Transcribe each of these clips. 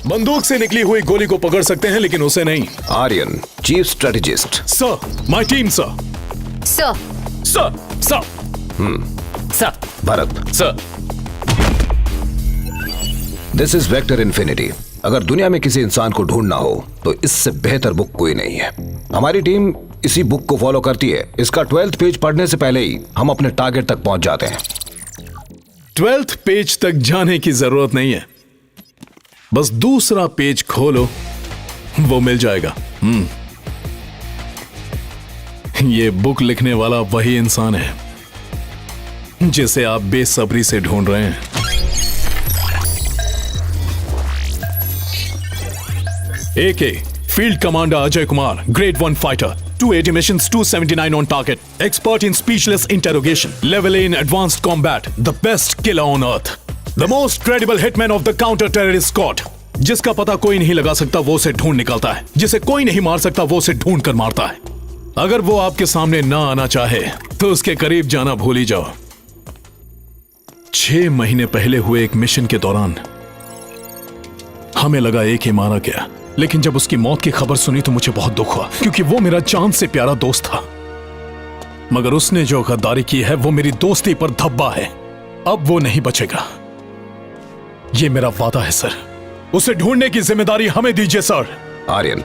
बंदूक से निकली हुई गोली को पकड़ सकते हैं लेकिन उसे नहीं। Aryan, chief strategist. Sir, my team sir. Sir. Sir. Sir. Sir. Bharat. Sir. This is Vector Infinity. अगर दुनिया में किसी इंसान को ढूंढना हो तो इससे बेहतर बुक कोई नहीं है। हमारी टीम इसी बुक को फॉलो करती है। इसका 12th पेज पढ़ने से पहले ही हम अपने टारगेट तक पहुंच जाते हैं। 12th पेज तक जाने की जरूरत नहीं है, बस दूसरा पेज खोलो, वो मिल जाएगा। ये बुक लिखने वाला वही इंसान है जिसे आप बेसब्री से ढूंढ रहे हैं। AK, Field Commander Ajay Kumar, Grade 1 Fighter, 280 missions, 279 on target, expert in speechless interrogation, level A in advanced combat, the best killer on earth, the most credible hitman of the counter-terrorist squad, जिसका पता कोई नहीं लगा सकता वो उसे ढूंढ निकालता है, जिसे कोई नहीं मार सकता वो उसे ढूंढ कर मारता है। अगर वो आपके सामने ना आना चाहे तो उसके करीब जाना भूल ही जाओ। 6 महीने पहले हुए एक मिशन के दौरान हमें लगा AK मारा गया, लेकिन जब उसकी मौत की खबर सुनी तो मुझे बहुत दुख हुआ, क्योंकि वो मेरा जान से प्यारा दोस्त था। मगर उसने जो गद्दारी की है वो मेरी दोस्ती पर धब्बा है। अब वो नहीं बचेगा, ये मेरा वादा है सर। उसे ढूंढने की जिम्मेदारी हमें दीजिए सर। आर्यन,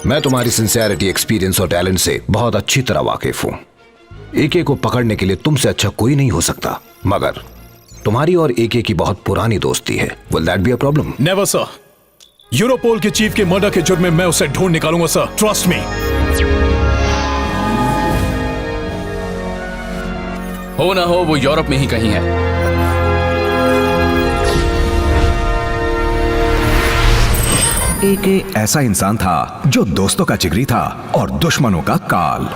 मैं तुम्हारी सिंसियरिटी, एक्सपीरियंस और टैलेंट से बहुत अच्छी तरह वाकिफ हूं। AK को पकड़ने के लिए तुमसे अच्छा कोई नहीं हो सकता, मगर तुम्हारी और AK की बहुत पुरानी दोस्ती है। Will that be a problem? Never sir. Europol के चीफ के मर्डर के जुर्म में मैं उसे ढूंढ निकालूंगा सर, ट्रस्ट मी। हो ना हो वो यूरोप में ही कहीं है। AK ऐसा इंसान था जो दोस्तों का जिगरी था और दुश्मनों का काल।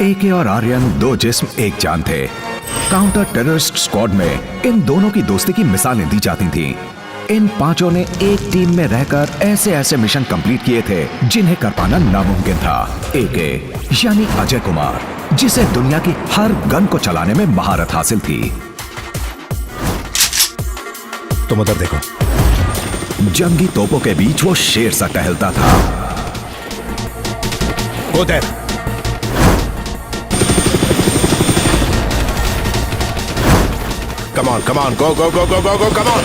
AK और आर्यन दो जिस्म एक जान थे। काउंटर टेररिस्ट स्क्वाड में इन दोनों की दोस्ती की मिसालें दी जाती थीं। इन पांचों ने एक टीम में रहकर ऐसे ऐसे मिशन कंप्लीट किए थे जिन्हें कर पाना नामुमकिन था। AK यानी अजय कुमार, जिसे दुनिया की हर गन को चलाने में महारत हासिल थी। तुम उधर देखो। जंगी तोपों के बीच वो शेर सा टहलता था। उधर Come on, come on, go, go, go, go, go, go, come on.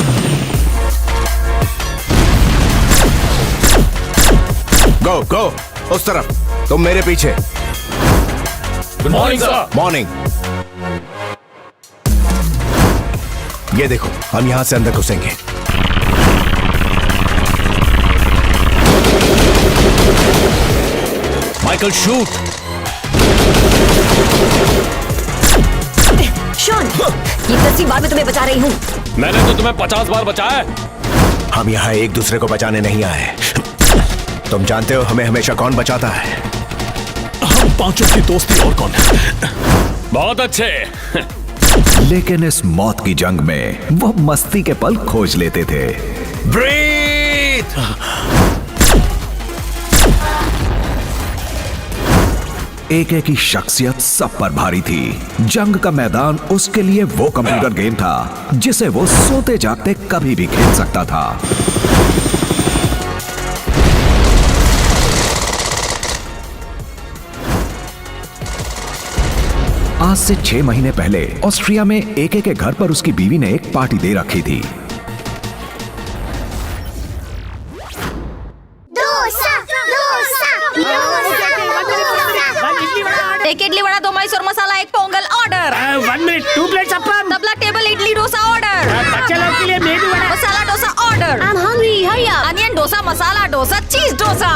Go, go, उस तरफ। तुम मेरे पीछे। Good morning sir. मॉर्निंग। ये देखो, हम यहां से अंदर घुसेंगे। Michael shoot. शॉन, ये 10वीं बार मैं तुम्हें बचा रही हूँ। मैंने तो तुम्हें 50 बार बचाया है। हम यहाँ एक दूसरे को बचाने नहीं आए। तुम जानते हो हमें हमेशा कौन बचाता है? हम पांचों की दोस्ती और कौन है? बहुत अच्छे। लेकिन इस मौत की जंग में वो मस्ती के पल खोज लेते थे। ब्रीथ। AK की शख्सियत सब पर भारी थी। जंग का मैदान उसके लिए वो कंप्यूटर गेम था जिसे वो सोते जागते कभी भी खेल सकता था। आज से 6 महीने पहले ऑस्ट्रिया में AK के घर पर उसकी बीवी ने एक पार्टी दे रखी थी। एक idli vada, 2 Mysore masala, 1 Pongal order. 1 minute, 2 plates appam. Tabla table idli dosa order. बच्चे लोग के लिए medu vada. Masala dosa order. I'm hungry, hurry up. Onion dosa, masala dosa, cheese dosa.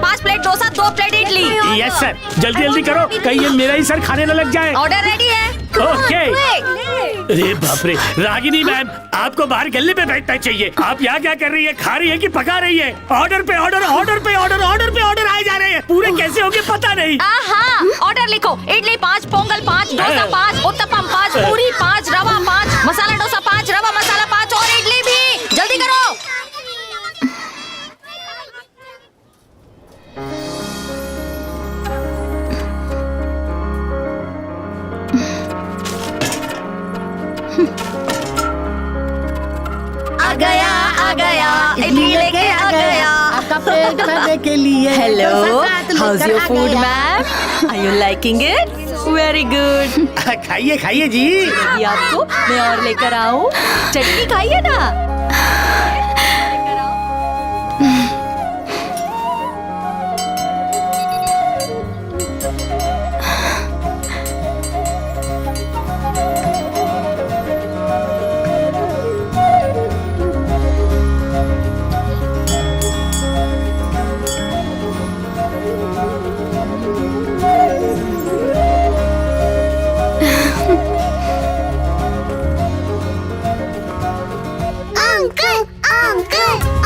5 plate dosa, 2 plate idli. Yes sir, जल्दी जल्दी करो, कहीं ये मेरा ही सर खाने न लग जाए। ऑर्डर रेडी है। ओके। अरे बाप रे, रागिनी मैम, आपको बाहर गल्ले पे बैठना चाहिए। आप यहाँ क्या कर रही है? खा रही है कि पका रही है? ऑर्डर पे ऑर्डर, ऑर्डर पे ऑर्डर, ऑर्डर पे ऑर्डर आए जा रहे हैं। पूरे कैसे होंगे पता नहीं। ऑर्डर लिखो। इडली 5, पोंगल 5, डोसा 5, उत्तपम 5, पूरी 5, रवा 5, मसाला डोसा 5, रवा मसाला 5 और इडली भी। जल्दी करो। आ गया इडली लेके आ गया आपका पेट भरने के लिए। Hello, how's your food ma'am? Are you liking it? Very good. खाइए खाइए जी। ये आपको मैं और लेकर आऊं? चटनी खाइए ना।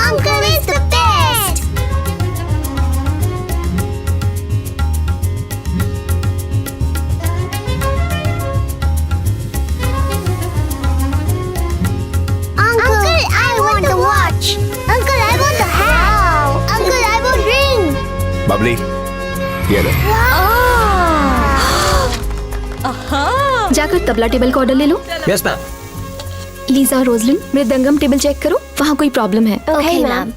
Uncle is the best. Uncle, I want the watch. Uncle, I want the hat. Uncle, I want ring. Babli, ये लो। जाकर तबला टेबल का ऑर्डर ले लो। Yes ma'am. लीजा और रोजलिन, मृदंगम टेबल चेक करो, वहाँ कोई प्रॉब्लम है। Okay, ma'am.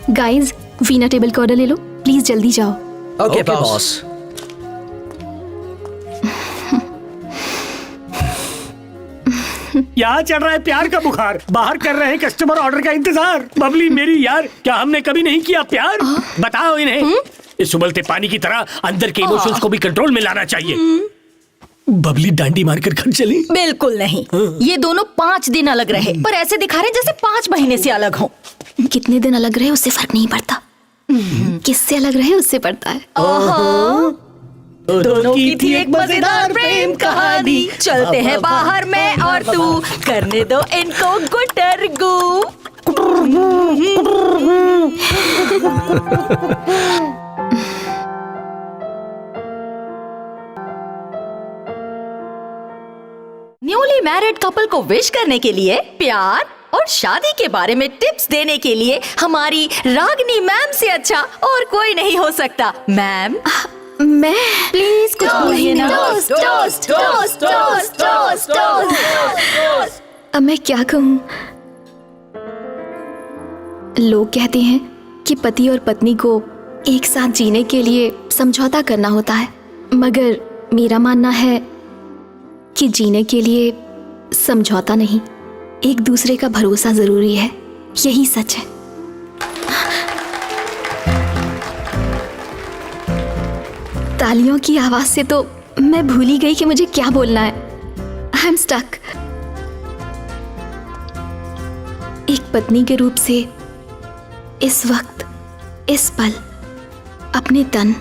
Guys, veena table का ऑर्डर ले लो, प्लीज जल्दी जाओ। Okay boss. यहाँ चढ़ रहा है प्यार का बुखार, बाहर कर रहे हैं कस्टमर ऑर्डर का इंतजार। बबली मेरी यार, क्या हमने कभी नहीं किया प्यार? बताओ इन्हें। इस उबलते पानी की तरह अंदर के इमोशंस को भी कंट्रोल में लाना चाहिए। बबली डांडी मारकर घर चली? बिल्कुल नहीं। ये दोनों 5 दिन अलग रहे, पर ऐसे दिखा रहे जैसे 5 महीने से अलग हो। कितने दिन अलग रहे उससे फर्क नहीं पड़ता, किससे अलग रहे उससे पड़ता है। दोनों की थी एक मजेदार प्रेम कहानी। चलते हैं बाहर में और तू, करने दो इनको गुटरगू। न्यूली मैरिड कपल को विश करने के लिए, प्यार और शादी के बारे में टिप्स देने के लिए हमारी रागिनी मैम से अच्छा और कोई नहीं हो सकता। मैम, मैं प्लीज कुछ बोलिए ना। अब मैं क्या कहूँ? लोग कहते हैं कि पति और पत्नी को एक साथ जीने के लिए समझौता करना होता है, मगर मेरा मानना है कि जीने के लिए समझौता नहीं, एक दूसरे का भरोसा जरूरी है। यही सच है। तालियों की आवाज से तो मैं भूल ही गई कि मुझे क्या बोलना है। I am stuck. एक पत्नी के रूप से इस वक्त, इस पल, अपने तन,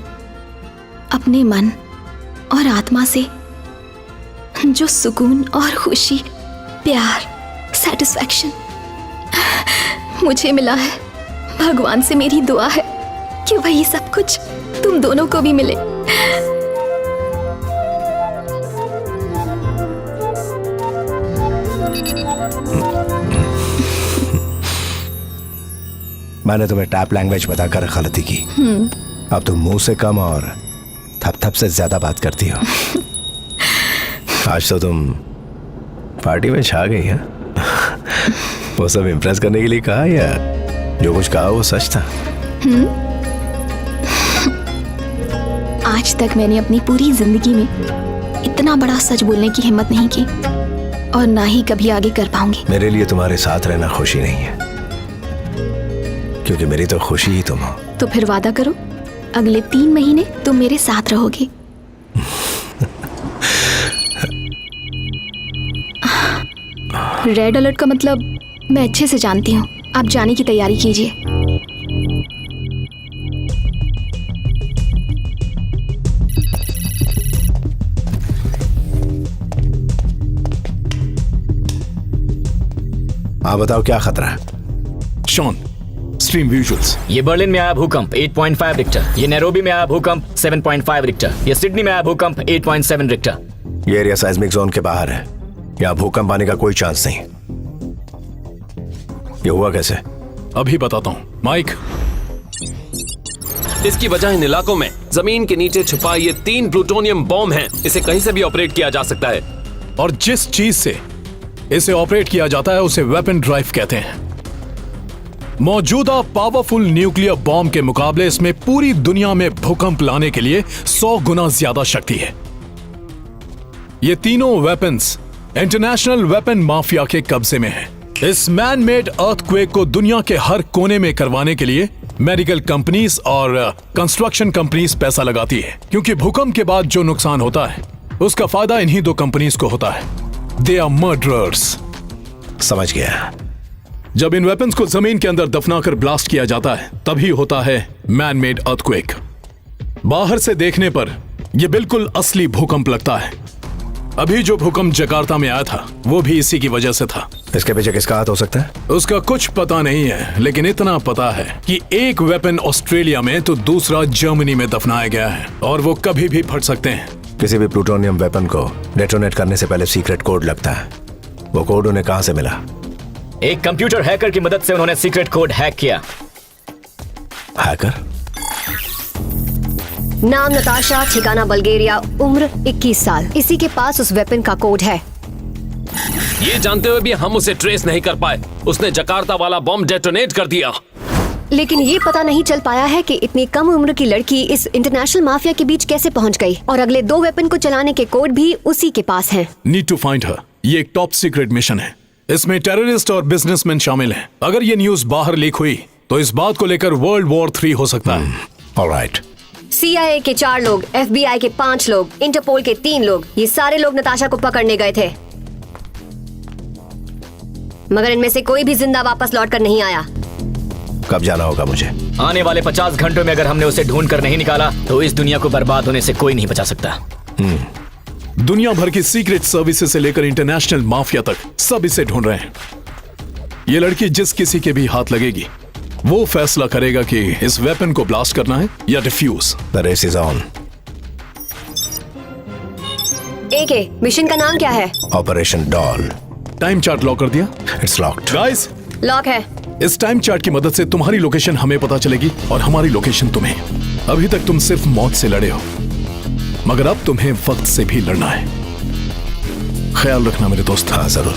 अपने मन और आत्मा से जो सुकून और खुशी, प्यार, सेटिस्फैक्शन मुझे मिला है, भगवान से मेरी दुआ है कि वही सब कुछ तुम दोनों को भी मिले। मैंने तुम्हें टैप लैंग्वेज बताकर गलती की। अब तुम मुंह से कम और थप थप से ज्यादा बात करती हो। आज तो तुम पार्टी में छा गई है। वो सब इम्प्रेस करने के लिए कहा या जो कुछ कहा वो सच था? आज तक मैंने अपनी पूरी जिंदगी में इतना बड़ा सच बोलने की हिम्मत नहीं की और ना ही कभी आगे कर पाऊंगी। मेरे लिए तुम्हारे साथ रहना खुशी नहीं है, क्योंकि मेरी तो खुशी ही तुम हो। तो फिर वादा करो, अगले 3 महीने तुम मेरे साथ रहोगे। रेड अलर्ट का मतलब मैं अच्छे से जानती हूँ। आप जाने की तैयारी कीजिए। हाँ बताओ, क्या खतरा है? शॉन, स्ट्रीम विजुअल्स। ये बर्लिन में आया भूकंप 8.5 रिक्टर, ये नैरोबी में आया भूकंप 7.5 रिक्टर, ये सिडनी में आया भूकंप 8.7 रिक्टर। ये एरिया साइज्मिक जोन के बाहर है, यहाँ भूकंप आने का कोई चांस नहीं। ये हुआ कैसे? अभी बताता हूँ माइक। इसकी वजह इन इलाकों में जमीन के नीचे छुपा ये 3 प्लूटोनियम बॉम्ब हैं। इसे कहीं से भी ऑपरेट किया जा सकता है। और जिस चीज से इसे ऑपरेट किया जाता है उसे वेपन ड्राइव कहते हैं। मौजूदा पावरफुल न्यूक्लियर बॉम्ब के मुकाबले इसमें पूरी दुनिया में भूकंप लाने के लिए 100 गुना ज्यादा शक्ति है। ये तीनों वेपन्स इंटरनेशनल वेपन माफिया के कब्जे में हैं। इस मैन मेड अर्थक्वेक को दुनिया के हर कोने में करवाने के लिए मेडिकल कंपनीज और कंस्ट्रक्शन कंपनीज पैसा लगाती है, क्योंकि भूकंप के बाद जो नुकसान होता है उसका फायदा इन्हीं दो कंपनीज को होता है। They are murderers. समझ गया। जब इन वेपन्स को जमीन के अंदर दफनाकर ब्लास्ट किया जाता है तभी होता है मैन मेड अर्थक्वेक। बाहर से देखने पर यह बिल्कुल असली भूकंप लगता है। अभी जो भूकंप जकार्ता में आया था वो भी इसी की वजह से था। इसके पीछे किसका हाथ हो सकता है? उसका कुछ पता नहीं है, लेकिन इतना पता है कि एक वेपन ऑस्ट्रेलिया में तो दूसरा जर्मनी में दफनाया गया है और वो कभी भी फट सकते हैं। किसी भी प्लूटोनियम वेपन को डेटोनेट करने से पहले सीक्रेट कोड लगता है। वो कोड उन्हें कहां से मिला? एक कंप्यूटर हैकर की मदद से उन्होंने सीक्रेट कोड हैक किया। हैकर? नाम नताशा, ठिकाना बल्गेरिया, उम्र 21 साल। इसी के पास उस वेपन का कोड है। ये जानते हुए भी हम उसे ट्रेस नहीं कर पाए। उसने जकार्ता वाला बॉम्ब डेटोनेट कर दिया। लेकिन ये पता नहीं चल पाया है कि इतनी कम उम्र की लड़की इस इंटरनेशनल माफिया के बीच कैसे पहुंच गई, और अगले 2 वेपन को चलाने के कोड भी उसी के पास हैं। Need to find her. ये एक टॉप सीक्रेट मिशन है। इसमें टेररिस्ट और बिजनेसमैन शामिल हैं। अगर ये न्यूज बाहर लीक हुई तो इस बात को लेकर वर्ल्ड वॉर 3 हो सकता है। ऑलराइट। CIA के 4 लोग, FBI के 5 लोग, इंटरपोल के 3 लोग, ये सारे लोग नताशा को पकड़ने गए थे, मगर इनमें से कोई भी जिंदा वापस लौट कर नहीं आया। कब जाना होगा मुझे? आने वाले 50 घंटों में अगर हमने उसे ढूंढ कर नहीं निकाला तो इस दुनिया को बर्बाद होने से कोई नहीं बचा सकता। दुनिया भर की सीक्रेट सर्विसेज से लेकर इंटरनेशनल माफिया तक सब इसे ढूंढ रहे हैं। ये लड़की जिस किसी के भी हाथ लगेगी वो फैसला करेगा कि इस वेपन को ब्लास्ट करना है या defuse. The race is on. AK, mission का नाम क्या है? Operation doll. Time chart lock कर दिया? It's locked. गाइस, लॉक है। इस टाइम चार्ट की मदद से तुम्हारी लोकेशन हमें पता चलेगी और हमारी लोकेशन तुम्हें। अभी तक तुम सिर्फ मौत से लड़े हो, मगर अब तुम्हें वक्त से भी लड़ना है। ख्याल रखना मेरे दोस्त। हाँ जरूर।